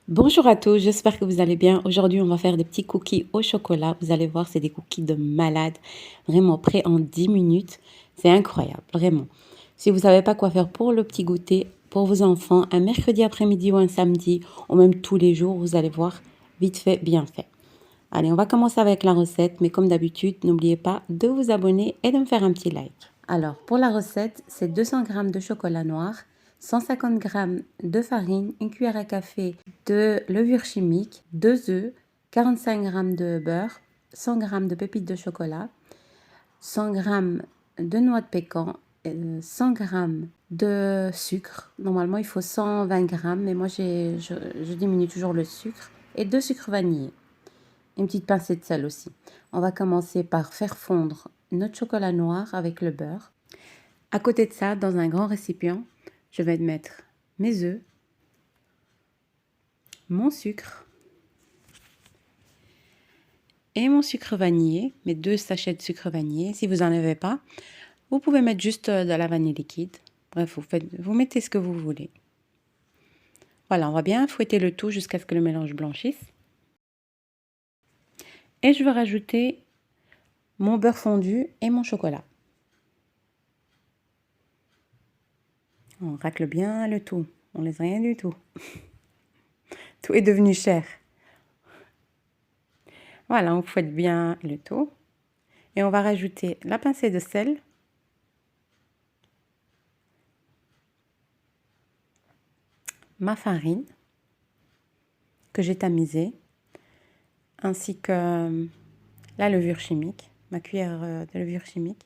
Bonjour à tous, j'espère que vous allez bien. Aujourd'hui, on va faire des petits cookies au chocolat. Vous allez voir, c'est des cookies de malade, vraiment prêts en 10 minutes. C'est incroyable, vraiment. Si vous ne savez pas quoi faire pour le petit goûter, pour vos enfants, un mercredi après-midi ou un samedi, ou même tous les jours, vous allez voir, vite fait, bien fait. Allez, on va commencer avec la recette, mais comme d'habitude, n'oubliez pas de vous abonner et de me faire un petit like. Alors, pour la recette, c'est 200 g de chocolat noir, 150 g de farine, une cuillère à café de levure chimique, 2 œufs, 45 g de beurre, 100 g de pépites de chocolat, 100 g de noix de pécan, 100 g de sucre. Normalement, il faut 120 g, mais moi, je diminue toujours le sucre, et de sucre vanillé. Une petite pincée de sel aussi. On va commencer par faire fondre notre chocolat noir avec le beurre. À côté de ça, dans un grand récipient, je vais mettre mes œufs, mon sucre et mon sucre vanillé, mes 2 sachets de sucre vanillé. Si vous n'en avez pas, vous pouvez mettre juste de la vanille liquide. Bref, vous mettez ce que vous voulez. Voilà, on va bien fouetter le tout jusqu'à ce que le mélange blanchisse. Et je vais rajouter mon beurre fondu et mon chocolat. On racle bien le tout, on laisse rien du tout. Tout est devenu cher. Voilà, on fouette bien le tout. Et on va rajouter la pincée de sel. Ma farine que j'ai tamisée. Ainsi que la levure chimique. Ma cuillère de levure chimique.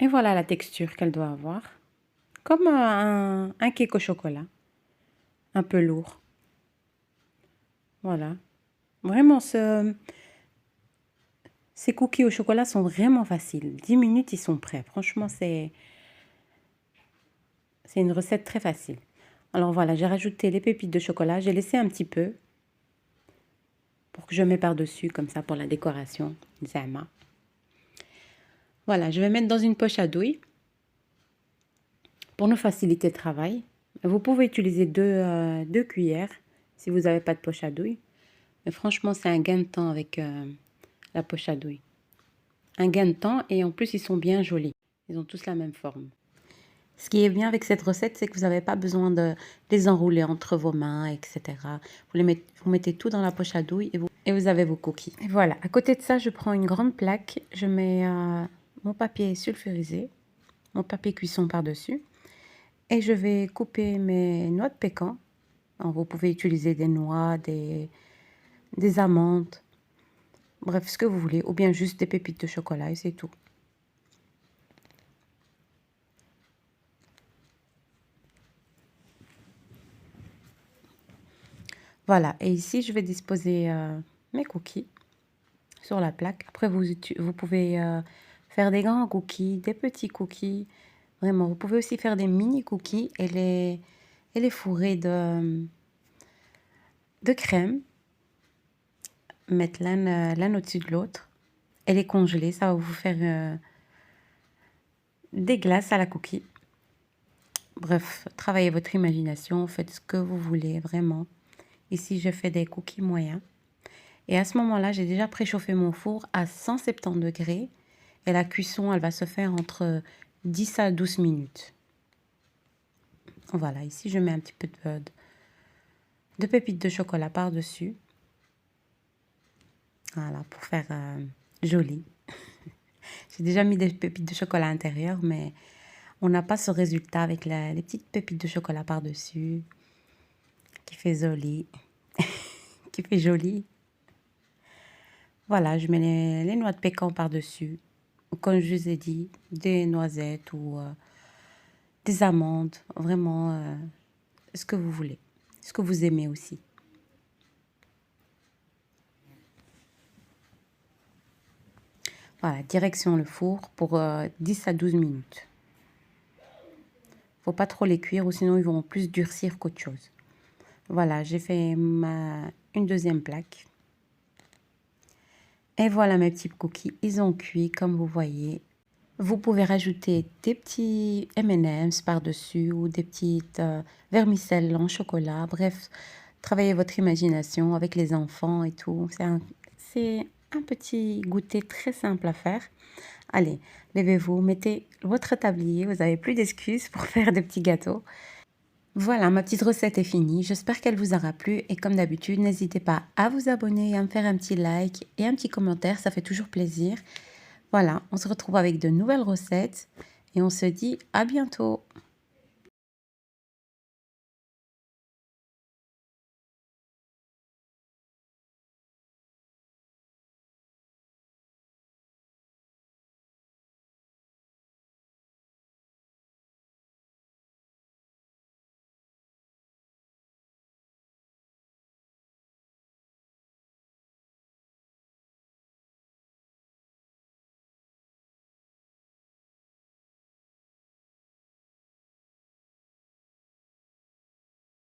Et voilà la texture qu'elle doit avoir. Comme un cake au chocolat. Un peu lourd. Voilà. Vraiment, ces cookies au chocolat sont vraiment faciles. 10 minutes, ils sont prêts. Franchement, c'est une recette très facile. Alors voilà, j'ai rajouté les pépites de chocolat. J'ai laissé un petit peu pour que je mets par-dessus, comme ça, pour la décoration. Zama. Voilà, je vais mettre dans une poche à douille pour nous faciliter le travail. Vous pouvez utiliser deux cuillères si vous n'avez pas de poche à douille. Mais franchement, c'est un gain de temps avec la poche à douille. Un gain de temps et en plus, ils sont bien jolis. Ils ont tous la même forme. Ce qui est bien avec cette recette, c'est que vous n'avez pas besoin de les enrouler entre vos mains, etc. Vous mettez tout dans la poche à douille et vous avez vos cookies. Et voilà, à côté de ça, je prends une grande plaque. Je mets mon papier sulfurisé, mon papier cuisson par-dessus. Et je vais couper mes noix de pécan. Alors, vous pouvez utiliser des noix, des amandes, bref, ce que vous voulez. Ou bien juste des pépites de chocolat et c'est tout. Voilà, et ici, je vais disposer mes cookies sur la plaque. Après, vous pouvez faire des grands cookies, des petits cookies. Vraiment, vous pouvez aussi faire des mini cookies et les fourrer de crème. Mettre l'un au-dessus de l'autre et les congeler. Ça va vous faire des glaces à la cookie. Bref, travaillez votre imagination, faites ce que vous voulez, vraiment. Ici, je fais des cookies moyens. Et à ce moment-là, j'ai déjà préchauffé mon four à 170 degrés. Et la cuisson, elle va se faire entre 10 à 12 minutes. Voilà, ici, je mets un petit peu de pépites de chocolat par-dessus. Voilà, pour faire joli. J'ai déjà mis des pépites de chocolat à l'intérieur, mais on n'a pas ce résultat avec les petites pépites de chocolat par-dessus. Qui fait joli. Qui fait joli. Voilà, je mets les noix de pécan par-dessus. Comme je vous ai dit, des noisettes ou des amandes. Vraiment, ce que vous voulez. Ce que vous aimez aussi. Voilà, direction le four pour 10 à 12 minutes. Faut pas trop les cuire ou sinon ils vont plus durcir qu'autre chose. Voilà, j'ai fait une deuxième plaque. Et voilà mes petits cookies, ils ont cuit comme vous voyez. Vous pouvez rajouter des petits M&M's par-dessus ou des petites vermicelles en chocolat. Bref, travaillez votre imagination avec les enfants et tout. C'est un petit goûter très simple à faire. Allez, levez-vous, mettez votre tablier. Vous n'avez plus d'excuses pour faire des petits gâteaux. Voilà, ma petite recette est finie. J'espère qu'elle vous aura plu. Et comme d'habitude, n'hésitez pas à vous abonner, à me faire un petit like et un petit commentaire. Ça fait toujours plaisir. Voilà, on se retrouve avec de nouvelles recettes et on se dit à bientôt.